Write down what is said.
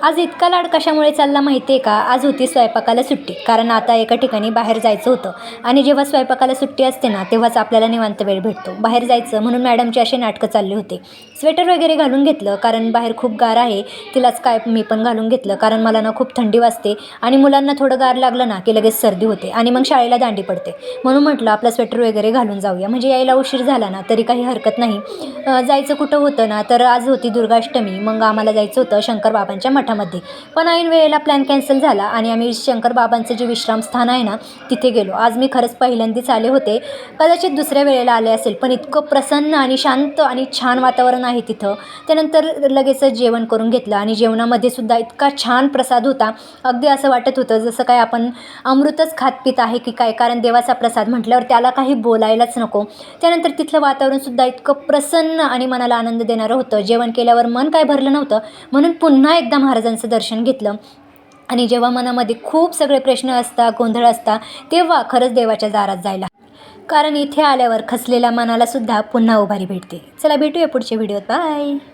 आज इतका लाड कशामुळे चालला माहिती आहे का? आज होती स्वयंपाकाला सुट्टी. कारण आता एका ठिकाणी बाहेर जायचं होतं आणि जेव्हा स्वयंपाकाला सुट्टी असते ना, तेव्हाच आपल्याला निवांत वेळ भेटतो. बाहेर जायचं म्हणून मॅडमचे असे नाटकं चालले होते. स्वेटर वगैरे घालून घेतलं कारण बाहेर खूप गार आहे. तिलाच काय मी पण घालून घेतलं कारण मला ना खूप थंडी वाजते आणि मुलांना थोडं गार लागलं ना की लगेच सर्दी होते आणि मग शाळेला दांडी पडते. म्हणून म्हटलं आपलं स्वेटर वगैरे घालून जाऊया, म्हणजे यायला उशीर झाला ना तरी काही हरकत नाही. जायचं कुठं होतं ना, तर आज होती दुर्गाष्टमी. मग आम्हाला जायचं होतं शंकर बाबांच्या मठामध्ये. पण ऐन वेळेला प्लॅन कॅन्सल झाला आणि आम्ही शंकर बाबांचं जे विश्रामस्थान आहे ना तिथे गेलो. आज मी खरंच पहिल्यांदाच आले होते, कदाचित दुसऱ्या वेळेला आले असेल, पण इतकं प्रसन्न आणि शांत आणि छान वातावरण आहे तिथं. त्यानंतर लगेचच जेवण करून घेतलं आणि जेवणामध्ये सुद्धा इतका छान प्रसाद होता. अगदी असं वाटत होतं जसं काय आपण अमृतच खात पित आहे की काय, कारण देवाचा प्रसाद म्हटल्यावर त्याला काही बोलायलाच नको. त्यानंतर तिथलं वातावरणसुद्धा इतकं प्रसन्न आणि मनाला आनंद देणारं होतं. जेवण केल्यावर मन काय भरलं नव्हतं, म्हणून पुन्हा एकदा महाराजांचं दर्शन घेतलं. आणि जेव्हा मनामध्ये खूप सगळे प्रश्न असतात, गोंधळ असता, तेव्हा खरंच देवाच्या दारात जायला, कारण इथे आल्यावर खचलेल्या मनाला सुद्धा पुन्हा उभारी भेटते. चला भेटूया पुढच्या व्हिडिओत. बाय.